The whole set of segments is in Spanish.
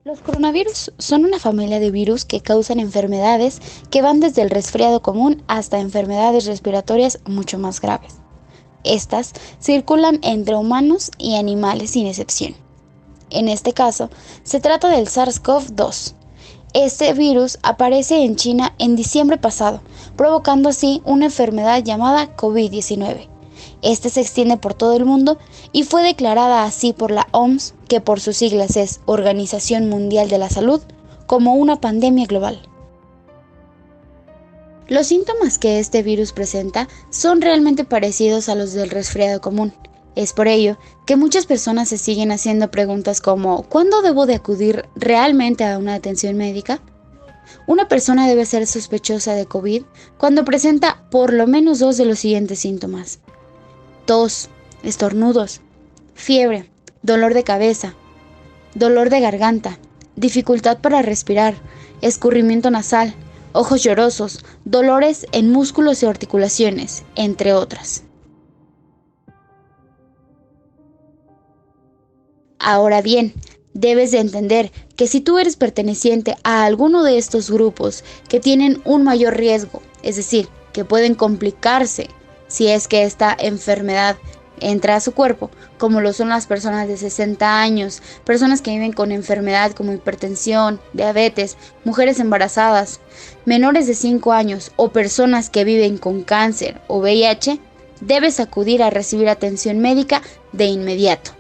Los coronavirus son una familia de virus que causan enfermedades que van desde el resfriado común hasta enfermedades respiratorias mucho más graves. Estas circulan entre humanos y animales sin excepción. En este caso, se trata del SARS-CoV-2. Este virus aparece en China en diciembre pasado, provocando así una enfermedad llamada COVID-19. Este se extiende por todo el mundo y fue declarada así por la OMS, que por sus siglas es Organización Mundial de la Salud, como una pandemia global. Los síntomas que este virus presenta son realmente parecidos a los del resfriado común. Es por ello que muchas personas se siguen haciendo preguntas como ¿cuándo debo de acudir realmente a una atención médica? Una persona debe ser sospechosa de COVID cuando presenta por lo menos dos de los siguientes síntomas: tos, estornudos, fiebre, dolor de cabeza, dolor de garganta, dificultad para respirar, escurrimiento nasal, ojos llorosos, dolores en músculos y articulaciones, entre otras. Ahora bien, debes de entender que si tú eres perteneciente a alguno de estos grupos que tienen un mayor riesgo, es decir, que pueden complicarse si es que esta enfermedad entra a su cuerpo, como lo son las personas de 60 años, personas que viven con enfermedad como hipertensión, diabetes, mujeres embarazadas, menores de 5 años o personas que viven con cáncer o VIH, debes acudir a recibir atención médica de inmediato.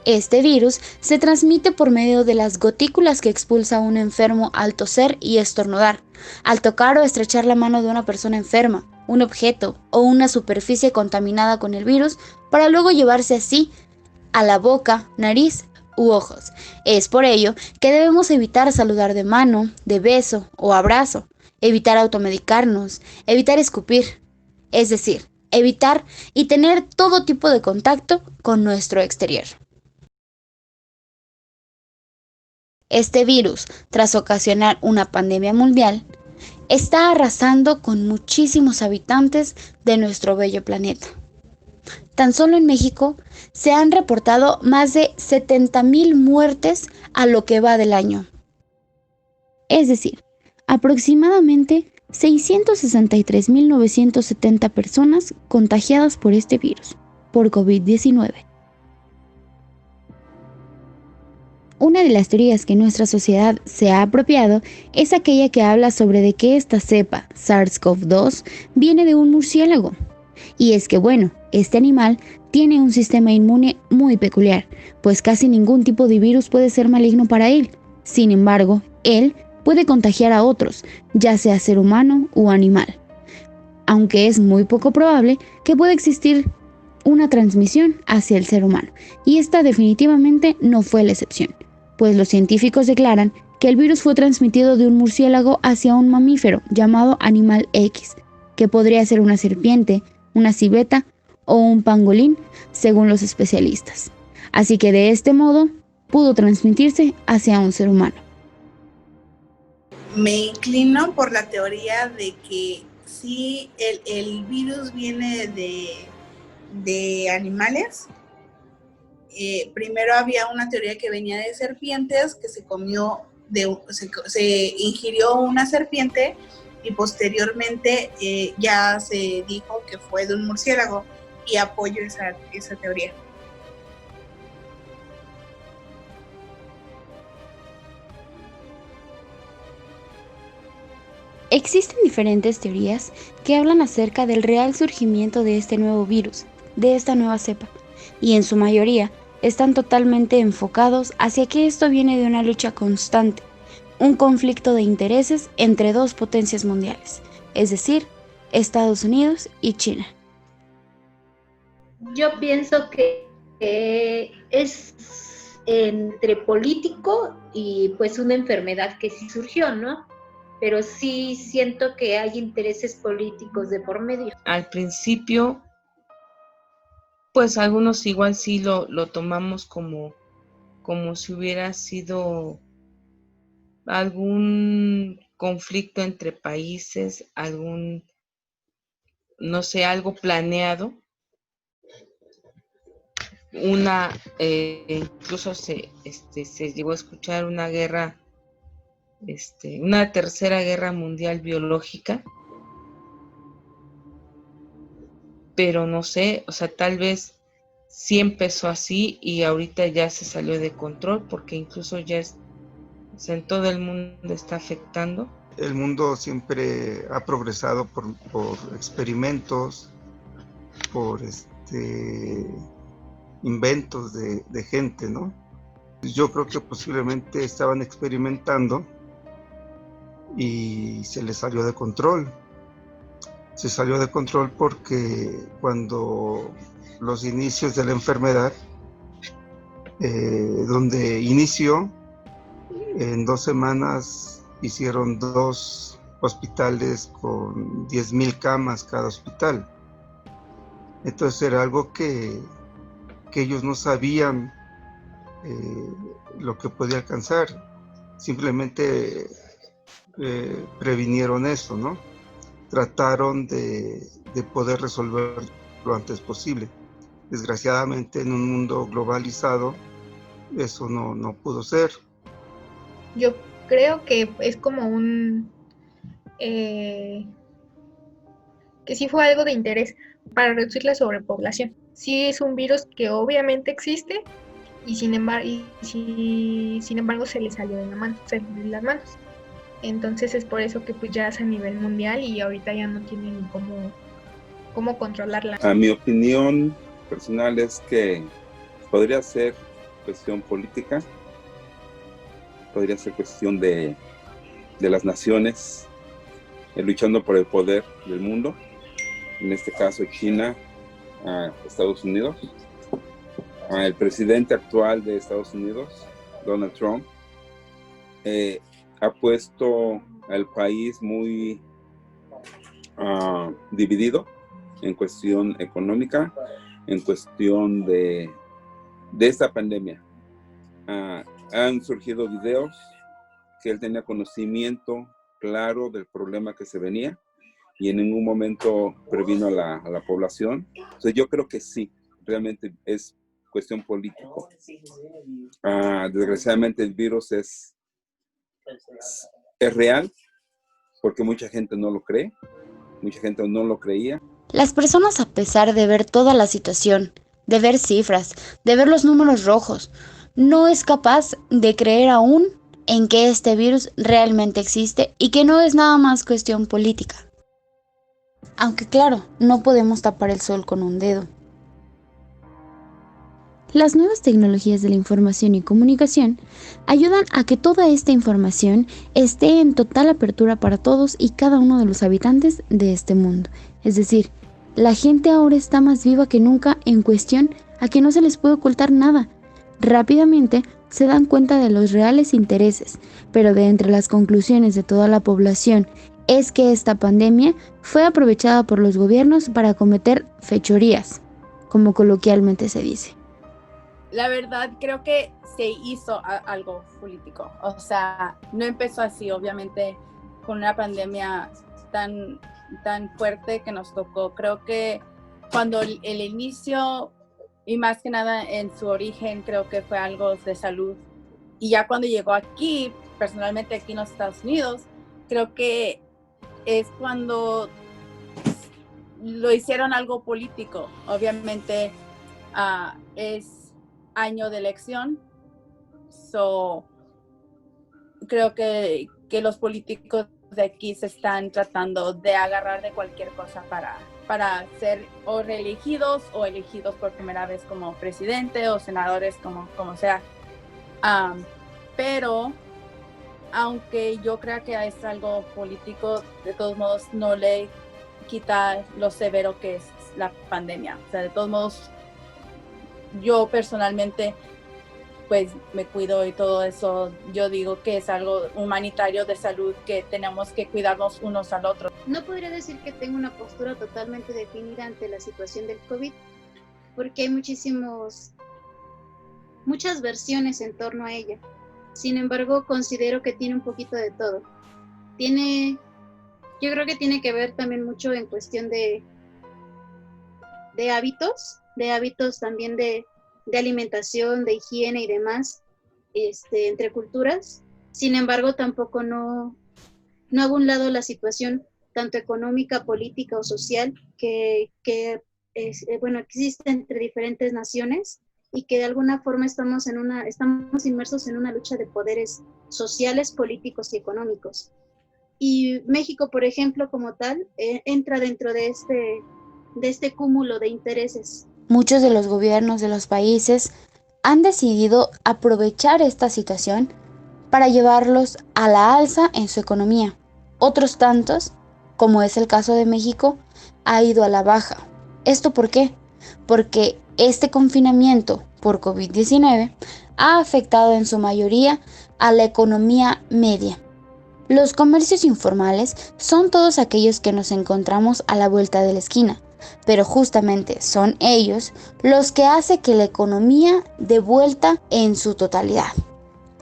Este virus se transmite por medio de las gotículas que expulsa un enfermo al toser y estornudar, al tocar o estrechar la mano de una persona enferma, un objeto o una superficie contaminada con el virus para luego llevarse así a la boca, nariz u ojos. Es por ello que debemos evitar saludar de mano, de beso o abrazo, evitar automedicarnos, evitar escupir, es decir, evitar y tener todo tipo de contacto con nuestro exterior. Este virus, tras ocasionar una pandemia mundial, está arrasando con muchísimos habitantes de nuestro bello planeta. Tan solo en México se han reportado más de 70,000 muertes a lo que va del año. Es decir, aproximadamente 663,970 personas contagiadas por este virus, por COVID-19. Una de las teorías que nuestra sociedad se ha apropiado es aquella que habla sobre de que esta cepa, SARS-CoV-2, viene de un murciélago. Y es que bueno, este animal tiene un sistema inmune muy peculiar, pues casi ningún tipo de virus puede ser maligno para él. Sin embargo, él puede contagiar a otros, ya sea ser humano o animal, aunque es muy poco probable que pueda existir una transmisión hacia el ser humano, y esta definitivamente no fue la excepción, pues los científicos declaran que el virus fue transmitido de un murciélago hacia un mamífero llamado animal X, que podría ser una serpiente, una civeta o un pangolín, según los especialistas. Así que de este modo pudo transmitirse hacia un ser humano. Me inclino por la teoría de que sí, el virus viene de animales. Primero había una teoría que venía de serpientes, que se ingirió una serpiente y posteriormente ya se dijo que fue de un murciélago, y apoyo esa teoría. Existen diferentes teorías que hablan acerca del real surgimiento de este nuevo virus, de esta nueva cepa, y en su mayoría están totalmente enfocados hacia que esto viene de una lucha constante, un conflicto de intereses entre dos potencias mundiales, es decir, Estados Unidos y China. Yo pienso que es entre político y pues una enfermedad que sí surgió, ¿no? Pero sí siento que hay intereses políticos de por medio. Al principio, pues algunos igual sí lo tomamos como si hubiera sido algún conflicto entre países, no sé, algo planeado. Incluso se llegó a escuchar una guerra, una tercera guerra mundial biológica, pero no sé, o sea, tal vez sí empezó así y ahorita ya se salió de control, porque incluso ya o sea, en todo el mundo está afectando. El mundo siempre ha progresado por experimentos, por inventos de gente, ¿no? Yo creo que posiblemente estaban experimentando y se les salió de control. Se salió de control porque cuando los inicios de la enfermedad, donde inició, en 2 semanas hicieron 2 hospitales con 10,000 camas cada hospital. Entonces era algo que ellos no sabían lo que podía alcanzar. Simplemente previnieron eso, ¿no? Trataron de poder resolver lo antes posible. Desgraciadamente, en un mundo globalizado, eso no pudo ser. Yo creo que es como que sí fue algo de interés para reducir la sobrepoblación. Sí es un virus que obviamente existe y sin embargo se le salió de las manos. Entonces es por eso que pues ya es a nivel mundial y ahorita ya no tienen cómo controlarla. A mi opinión personal es que podría ser cuestión política, podría ser cuestión de las naciones luchando por el poder del mundo, en este caso China, Estados Unidos. El presidente actual de Estados Unidos, Donald Trump, ha puesto al país muy dividido en cuestión económica, en cuestión de esta pandemia. Han surgido videos que él tenía conocimiento claro del problema que se venía y en ningún momento previno a la población. Entonces yo creo que sí, realmente es cuestión política. Desgraciadamente el virus es real porque mucha gente no lo cree, mucha gente no lo creía. Las personas, a pesar de ver toda la situación, de ver cifras, de ver los números rojos, no es capaz de creer aún en que este virus realmente existe y que no es nada más cuestión política. Aunque claro, no podemos tapar el sol con un dedo. Las nuevas tecnologías de la información y comunicación ayudan a que toda esta información esté en total apertura para todos y cada uno de los habitantes de este mundo. Es decir, la gente ahora está más viva que nunca en cuestión a que no se les puede ocultar nada. Rápidamente se dan cuenta de los reales intereses, pero de entre las conclusiones de toda la población es que esta pandemia fue aprovechada por los gobiernos para cometer fechorías, como coloquialmente se dice. La verdad, creo que se hizo algo político. O sea, no empezó así, obviamente, con una pandemia tan fuerte que nos tocó. Creo que cuando el inicio, y más que nada en su origen, creo que fue algo de salud. Y ya cuando llegó aquí, personalmente aquí en los Estados Unidos, creo que es cuando lo hicieron algo político. Obviamente, es año de elección, creo que los políticos de aquí se están tratando de agarrar de cualquier cosa para ser o reelegidos o elegidos por primera vez como presidente o senadores, como sea. Pero aunque yo creo que es algo político, de todos modos no le quita lo severo que es la pandemia. O sea, de todos modos, yo personalmente pues me cuido y todo eso. Yo digo que es algo humanitario de salud, que tenemos que cuidarnos unos al otro. No podría decir que tengo una postura totalmente definida ante la situación del COVID, porque hay muchas versiones en torno a ella. Sin embargo, considero que tiene un poquito de todo. Yo creo que tiene que ver también mucho en cuestión de hábitos también de alimentación, de higiene y demás, entre culturas. Sin embargo, tampoco no hago a un lado la situación tanto económica, política o social que existe entre diferentes naciones, y que de alguna forma estamos inmersos en una lucha de poderes sociales, políticos y económicos. Y México, por ejemplo, como tal, entra dentro de este cúmulo de intereses. Muchos de los gobiernos de los países han decidido aprovechar esta situación para llevarlos a la alza en su economía. Otros tantos, como es el caso de México, ha ido a la baja. ¿Esto por qué? Porque este confinamiento por COVID-19 ha afectado en su mayoría a la economía media. Los comercios informales son todos aquellos que nos encontramos a la vuelta de la esquina, pero justamente son ellos los que hacen que la economía dé vuelta en su totalidad.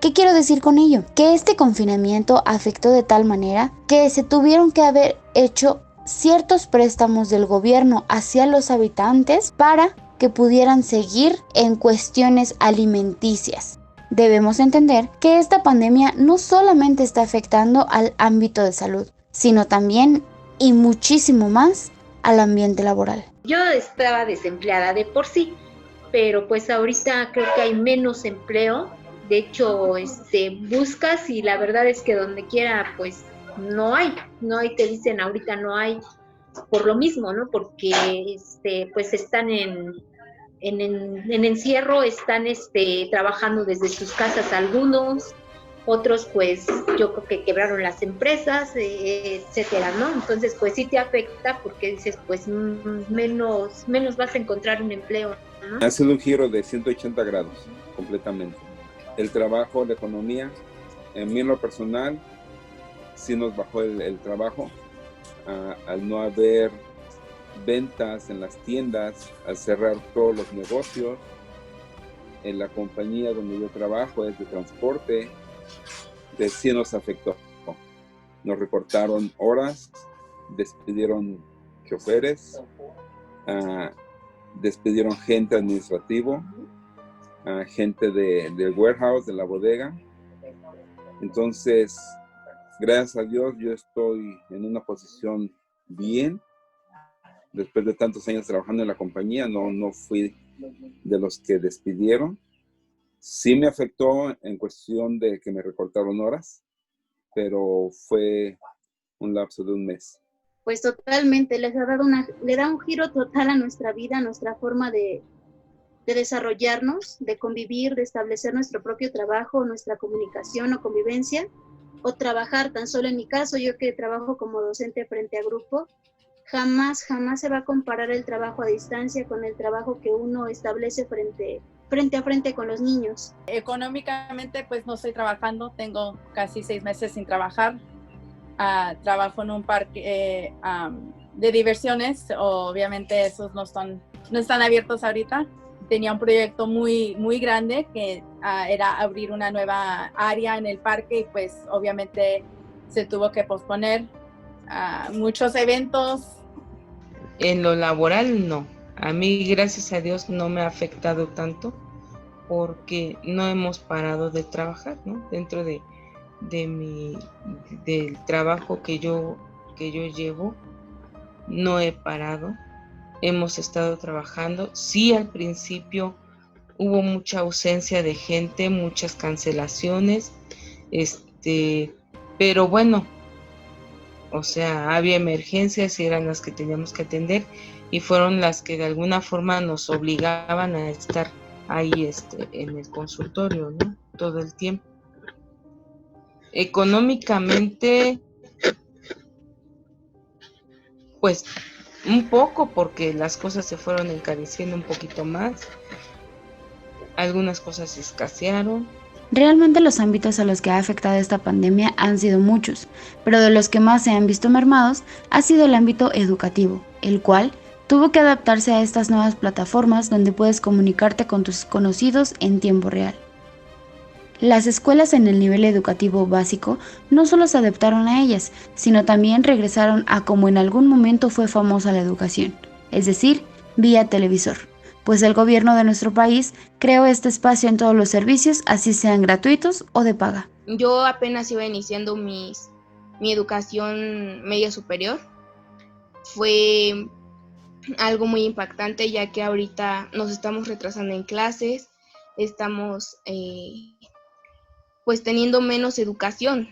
¿Qué quiero decir con ello? Que este confinamiento afectó de tal manera que se tuvieron que haber hecho ciertos préstamos del gobierno hacia los habitantes para que pudieran seguir en cuestiones alimenticias. Debemos entender que esta pandemia no solamente está afectando al ámbito de salud, sino también y muchísimo más al ambiente laboral. Yo estaba desempleada de por sí, pero pues ahorita creo que hay menos empleo. De hecho, buscas y la verdad es que donde quiera pues no hay, te dicen ahorita no hay, por lo mismo, ¿no? Porque pues están en encierro, están trabajando desde sus casas algunos, otros pues yo creo que quebraron las empresas, etcétera, ¿no? Entonces pues sí te afecta porque dices pues menos vas a encontrar un empleo, ¿no? Ha sido un giro de 180 grados completamente. El trabajo, la economía, en mí en lo personal sí nos bajó el trabajo al no haber ventas en las tiendas, al cerrar todos los negocios. En la compañía donde yo trabajo es de transporte, sí nos afectó. Nos recortaron horas, despidieron choferes, despidieron gente administrativo, gente del warehouse, de la bodega. Entonces, gracias a Dios, yo estoy en una posición bien. Después de tantos años trabajando en la compañía, no fui de los que despidieron. Sí me afectó en cuestión de que me recortaron horas, pero fue un lapso de un mes. Pues totalmente, le da un giro total a nuestra vida, a nuestra forma de desarrollarnos, de convivir, de establecer nuestro propio trabajo, nuestra comunicación o convivencia, o trabajar. Tan solo en mi caso, yo que trabajo como docente frente a grupo, jamás se va a comparar el trabajo a distancia con el trabajo que uno establece frente a frente con los niños. Económicamente pues no estoy trabajando, tengo casi 6 meses sin trabajar. Trabajo en un parque de diversiones, obviamente esos no están abiertos ahorita. Tenía un proyecto muy grande que era abrir una nueva área en el parque y pues obviamente se tuvo que posponer. Muchos eventos. En lo laboral no. A mí, gracias a Dios, no me ha afectado tanto porque no hemos parado de trabajar, ¿no? Dentro del trabajo que yo llevo, no he parado. Hemos estado trabajando. Sí, al principio hubo mucha ausencia de gente, muchas cancelaciones, pero bueno, o sea, había emergencias y eran las que teníamos que atender y fueron las que de alguna forma nos obligaban a estar ahí en el consultorio, ¿no? Todo el tiempo. Económicamente, pues un poco, porque las cosas se fueron encareciendo un poquito más, algunas cosas escasearon. Realmente los ámbitos a los que ha afectado esta pandemia han sido muchos, pero de los que más se han visto mermados ha sido el ámbito educativo, el cual tuvo que adaptarse a estas nuevas plataformas donde puedes comunicarte con tus conocidos en tiempo real. Las escuelas en el nivel educativo básico no solo se adaptaron a ellas, sino también regresaron a como en algún momento fue famosa la educación, es decir, vía televisor, pues el gobierno de nuestro país creó este espacio en todos los servicios, así sean gratuitos o de paga. Yo apenas iba iniciando mi educación media superior. Fue algo muy impactante, ya que ahorita nos estamos retrasando en clases, estamos pues teniendo menos educación.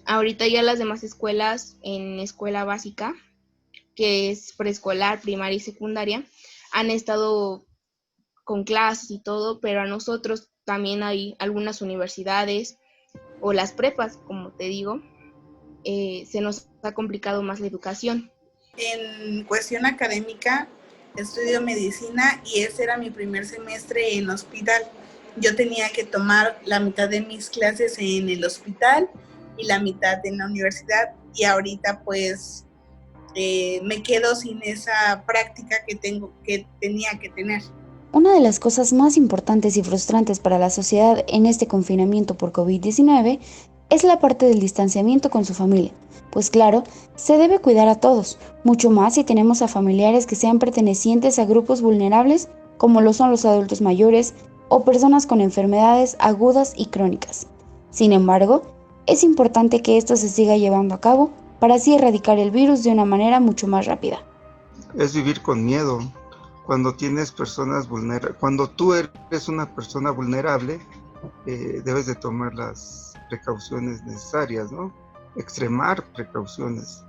Ahorita ya las demás escuelas, en escuela básica, que es preescolar, primaria y secundaria, han estado con clases y todo, pero a nosotros también hay algunas universidades o las prepas, como te digo, se nos ha complicado más la educación. En cuestión académica, estudio medicina y ese era mi primer semestre en hospital. Yo tenía que tomar la mitad de mis clases en el hospital y la mitad en la universidad, y ahorita pues me quedo sin esa práctica que tenía que tener. Una de las cosas más importantes y frustrantes para la sociedad en este confinamiento por COVID-19 es la parte del distanciamiento con su familia. Pues claro, se debe cuidar a todos, mucho más si tenemos a familiares que sean pertenecientes a grupos vulnerables como lo son los adultos mayores o personas con enfermedades agudas y crónicas. Sin embargo, es importante que esto se siga llevando a cabo para así erradicar el virus de una manera mucho más rápida. Es vivir con miedo. Cuando tienes personas vulnerables, cuando tú eres una persona vulnerable, debes de tomar las precauciones necesarias, ¿no? Extremar precauciones.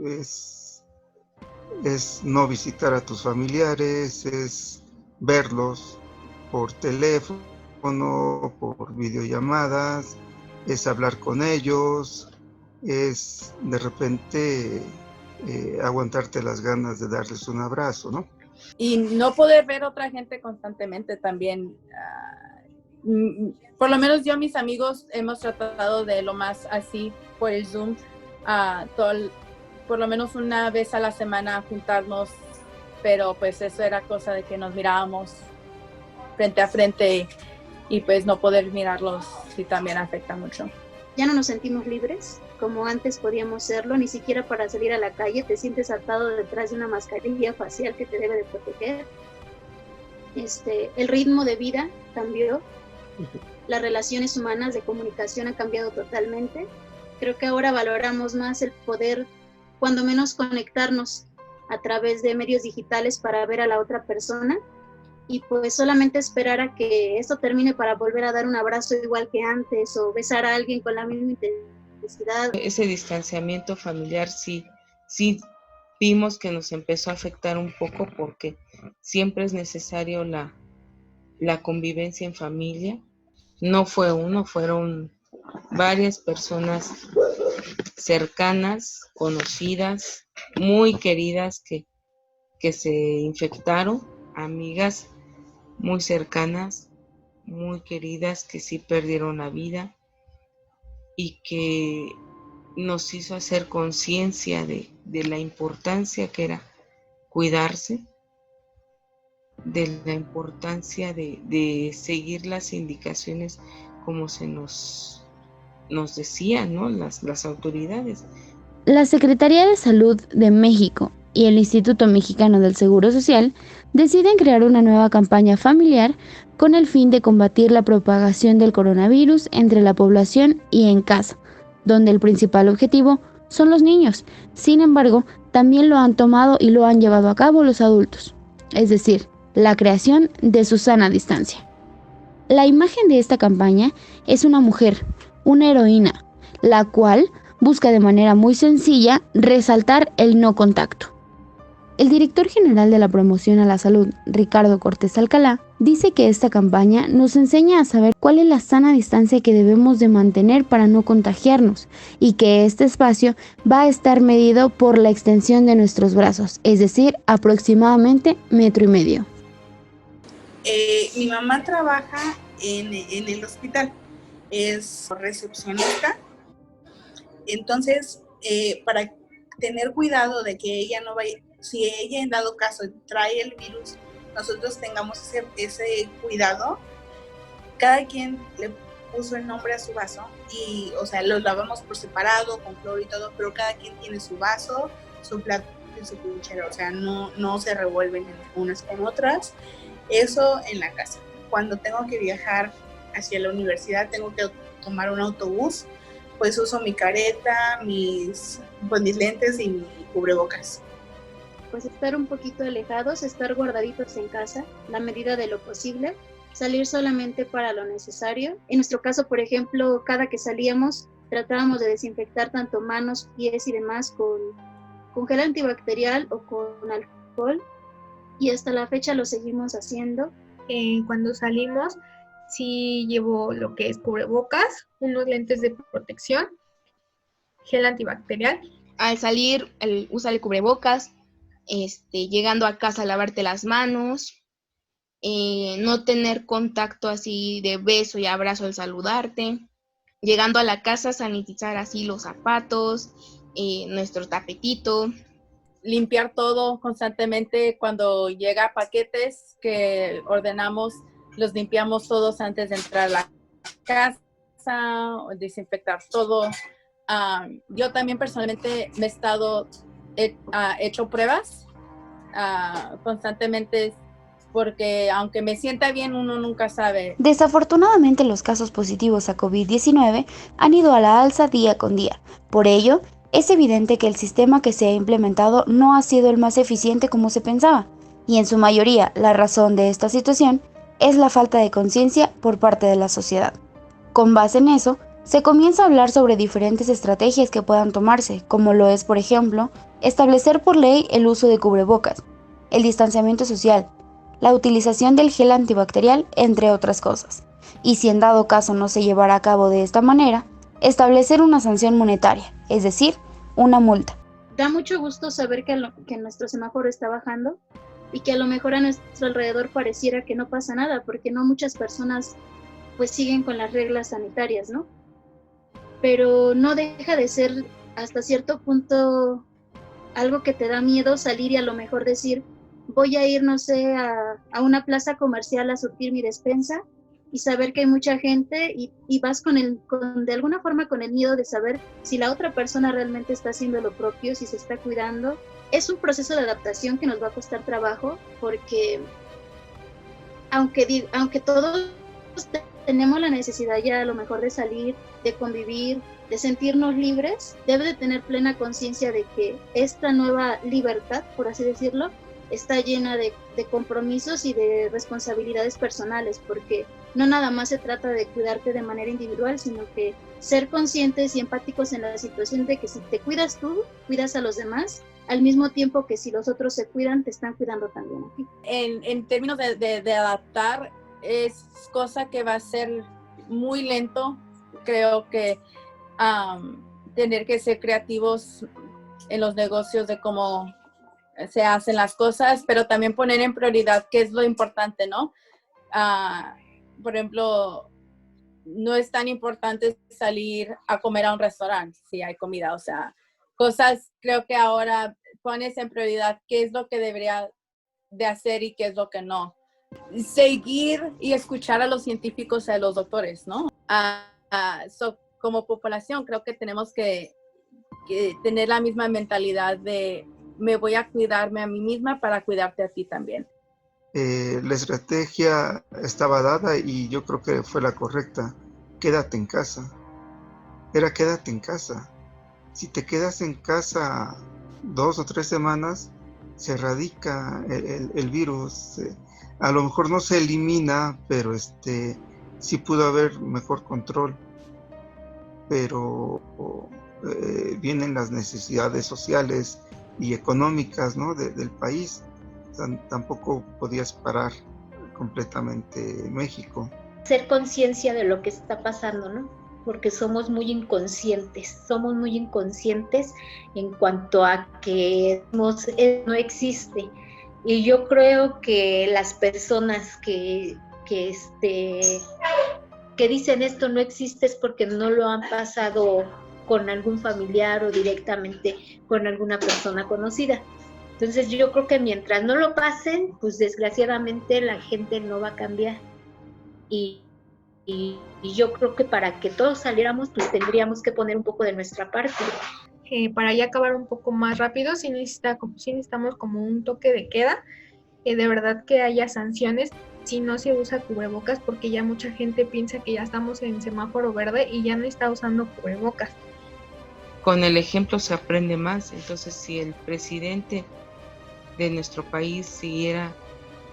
Es no visitar a tus familiares, es verlos por teléfono, por videollamadas, es hablar con ellos, es de repente aguantarte las ganas de darles un abrazo, ¿no? Y no poder ver a otra gente constantemente también. Por lo menos yo, mis amigos, hemos tratado de lo más así por el Zoom, por lo menos una vez a la semana juntarnos, pero pues eso era cosa de que nos mirábamos frente a frente y pues no poder mirarlos sí también afecta mucho. Ya no nos sentimos libres como antes podíamos serlo, ni siquiera para salir a la calle te sientes atado detrás de una mascarilla facial que te debe de proteger. El ritmo de vida cambió, las relaciones humanas de comunicación han cambiado totalmente. Creo que ahora valoramos más el poder, cuando menos, conectarnos a través de medios digitales para ver a la otra persona y pues solamente esperar a que esto termine para volver a dar un abrazo igual que antes o besar a alguien con la misma intensidad. Ese distanciamiento familiar sí vimos que nos empezó a afectar un poco porque siempre es necesario la convivencia en familia. No fue uno, fueron varias personas cercanas, conocidas, muy queridas que se infectaron, amigas muy cercanas, muy queridas que sí perdieron la vida y que nos hizo hacer conciencia de la importancia que era cuidarse, de la importancia de seguir las indicaciones como se nos decían, ¿no? las autoridades. La Secretaría de Salud de México y el Instituto Mexicano del Seguro Social deciden crear una nueva campaña familiar con el fin de combatir la propagación del coronavirus entre la población y en casa, donde el principal objetivo son los niños. Sin embargo, también lo han tomado y lo han llevado a cabo los adultos, es decir, la creación de su sana distancia. La imagen de esta campaña es una mujer, una heroína, la cual busca de manera muy sencilla resaltar el no contacto. El director general de la Promoción a la Salud, Ricardo Cortés Alcalá, dice que esta campaña nos enseña a saber cuál es la sana distancia que debemos de mantener para no contagiarnos y que este espacio va a estar medido por la extensión de nuestros brazos, es decir, aproximadamente 1,5 metros. Mi mamá trabaja en el hospital, es recepcionista, entonces para tener cuidado de que ella no vaya, si ella en dado caso trae el virus, nosotros tengamos ese cuidado. Cada quien le puso el nombre a su vaso y, o sea, los lavamos por separado, con cloro y todo, pero cada quien tiene su vaso, su plato y su puchera, o sea, no se revuelven unas con otras. Eso en la casa. Cuando tengo que viajar hacia la universidad, tengo que tomar un autobús, pues uso mi careta, mis lentes y mi cubrebocas. Pues estar un poquito alejados, estar guardaditos en casa, la medida de lo posible, salir solamente para lo necesario. En nuestro caso, por ejemplo, cada que salíamos, tratábamos de desinfectar tanto manos, pies y demás con gel antibacterial o con alcohol, y hasta la fecha lo seguimos haciendo. Cuando salimos, sí llevo lo que es cubrebocas, unos lentes de protección, gel antibacterial. Al salir, usa el cubrebocas, llegando a casa, lavarte las manos, no tener contacto así de beso y abrazo al saludarte. Llegando a la casa, sanitizar así los zapatos, nuestro tapetito. Limpiar todo constantemente. Cuando llega paquetes que ordenamos, los limpiamos todos antes de entrar a la casa, desinfectar todo. Yo también personalmente me he estado hecho pruebas constantemente, porque aunque me sienta bien, uno nunca sabe. Desafortunadamente, los casos positivos a COVID-19 han ido a la alza día con día. Por ello, es evidente que el sistema que se ha implementado no ha sido el más eficiente como se pensaba, y en su mayoría la razón de esta situación es la falta de conciencia por parte de la sociedad. Con base en eso, se comienza a hablar sobre diferentes estrategias que puedan tomarse, como lo es, por ejemplo, establecer por ley el uso de cubrebocas, el distanciamiento social, la utilización del gel antibacterial, entre otras cosas. Y si en dado caso no se llevara a cabo de esta manera, establecer una sanción monetaria, es decir, una multa. Da mucho gusto saber que nuestro semáforo está bajando y que a lo mejor a nuestro alrededor pareciera que no pasa nada, porque no muchas personas pues siguen con las reglas sanitarias, ¿no? Pero no deja de ser hasta cierto punto algo que te da miedo salir y a lo mejor decir, voy a ir, no sé, a una plaza comercial a surtir mi despensa, y saber que hay mucha gente y vas de alguna forma con el miedo de saber si la otra persona realmente está haciendo lo propio, si se está cuidando. Es un proceso de adaptación que nos va a costar trabajo, porque aunque todos tenemos la necesidad ya a lo mejor de salir, de convivir, de sentirnos libres, debe de tener plena conciencia de que esta nueva libertad, por así decirlo, está llena de compromisos y de responsabilidades personales, porque no nada más se trata de cuidarte de manera individual, sino que ser conscientes y empáticos en la situación de que si te cuidas tú, cuidas a los demás, al mismo tiempo que si los otros se cuidan, te están cuidando también a ti. En términos de adaptar, es cosa que va a ser muy lento. Creo que tener que ser creativos en los negocios de cómo se hacen las cosas, pero también poner en prioridad qué es lo importante, ¿no? Por ejemplo, no es tan importante salir a comer a un restaurante si hay comida, o sea, cosas, creo que ahora pones en prioridad qué es lo que debería de hacer y qué es lo que no. Seguir y escuchar a los científicos y a los doctores, ¿no? Como población creo que tenemos que tener la misma mentalidad de me voy a cuidarme a mí misma para cuidarte a ti también. La estrategia estaba dada y yo creo que fue la correcta. Quédate en casa. Quédate en casa. Si te quedas en casa 2 o 3 semanas, se erradica el virus. A lo mejor no se elimina, pero sí pudo haber mejor control. Pero vienen las necesidades sociales y económicas, ¿no? del país. Tampoco podías parar completamente México. Ser conciencia de lo que está pasando, ¿no? Porque somos muy inconscientes en cuanto a que no existe. Y yo creo que las personas que dicen esto no existe es porque no lo han pasado con algún familiar o directamente con alguna persona conocida. Entonces yo creo que mientras no lo pasen, pues desgraciadamente la gente no va a cambiar. Y yo creo que para que todos saliéramos, pues tendríamos que poner un poco de nuestra parte. para ya acabar un poco más rápido, sí necesitamos como un toque de queda, de verdad que haya sanciones si no se usa cubrebocas, porque ya mucha gente piensa que ya estamos en semáforo verde y ya no está usando cubrebocas. Con el ejemplo se aprende más. Entonces, si el presidente de nuestro país siguiera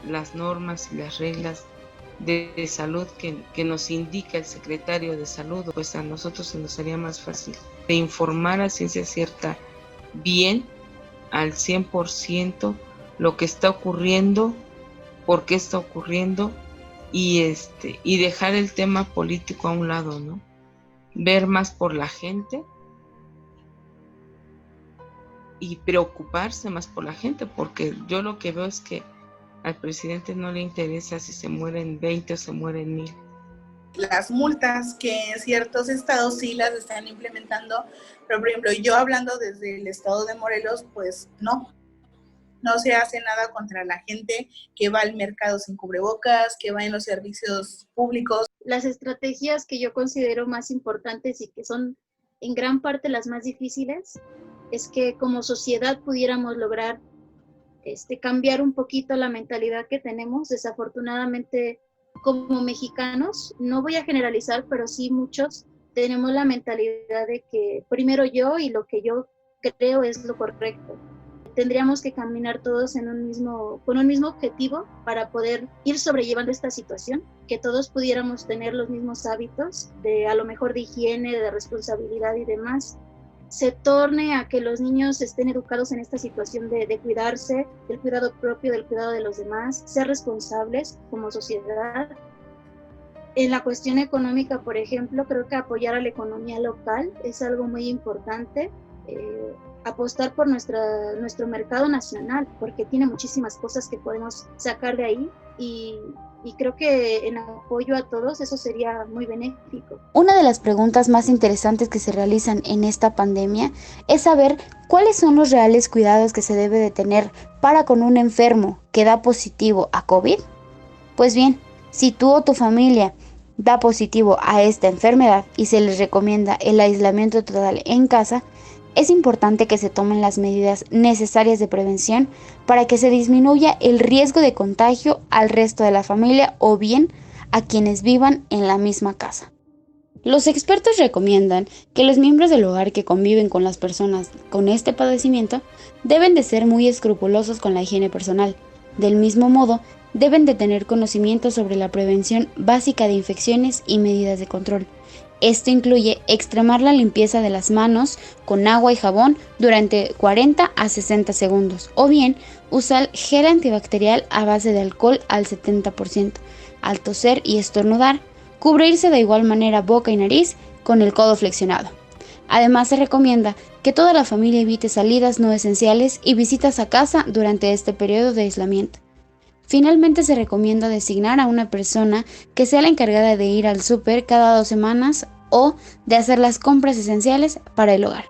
las normas y las reglas de salud que nos indica el secretario de salud, pues a nosotros se nos haría más fácil de informar a ciencia cierta bien, al 100%, lo que está ocurriendo, por qué está ocurriendo, y dejar el tema político a un lado, ¿no? Ver más por la gente y preocuparse más por la gente, porque yo lo que veo es que al presidente no le interesa si se mueren 20 o se mueren 1000. Las multas que en ciertos estados sí las están implementando, pero por ejemplo, yo hablando desde el estado de Morelos, pues no se hace nada contra la gente que va al mercado sin cubrebocas, que va en los servicios públicos. Las estrategias que yo considero más importantes y que son en gran parte las más difíciles es que como sociedad pudiéramos lograr cambiar un poquito la mentalidad que tenemos. Desafortunadamente, como mexicanos, no voy a generalizar, pero sí muchos tenemos la mentalidad de que primero yo y lo que yo creo es lo correcto. Tendríamos que caminar todos con un mismo objetivo para poder ir sobrellevando esta situación, que todos pudiéramos tener los mismos hábitos a lo mejor de higiene, de responsabilidad y demás. Se torne a que los niños estén educados en esta situación de cuidarse, del cuidado propio, del cuidado de los demás, ser responsables como sociedad. En la cuestión económica, por ejemplo, creo que apoyar a la economía local es algo muy importante. Apostar por nuestro mercado nacional, porque tiene muchísimas cosas que podemos sacar de ahí y creo que en apoyo a todos eso sería muy benéfico. Una de las preguntas más interesantes que se realizan en esta pandemia es saber cuáles son los reales cuidados que se debe de tener para con un enfermo que da positivo a COVID. Pues bien, si tú o tu familia da positivo a esta enfermedad y se les recomienda el aislamiento total en casa, es importante que se tomen las medidas necesarias de prevención para que se disminuya el riesgo de contagio al resto de la familia o bien a quienes vivan en la misma casa. Los expertos recomiendan que los miembros del hogar que conviven con las personas con este padecimiento deben de ser muy escrupulosos con la higiene personal. Del mismo modo, deben de tener conocimiento sobre la prevención básica de infecciones y medidas de control. Esto incluye extremar la limpieza de las manos con agua y jabón durante 40 a 60 segundos o bien usar gel antibacterial a base de alcohol al 70%. Al toser y estornudar, cubrirse de igual manera boca y nariz con el codo flexionado. Además, se recomienda que toda la familia evite salidas no esenciales y visitas a casa durante este periodo de aislamiento. Finalmente, se recomienda designar a una persona que sea la encargada de ir al súper cada 2 semanas o de hacer las compras esenciales para el hogar.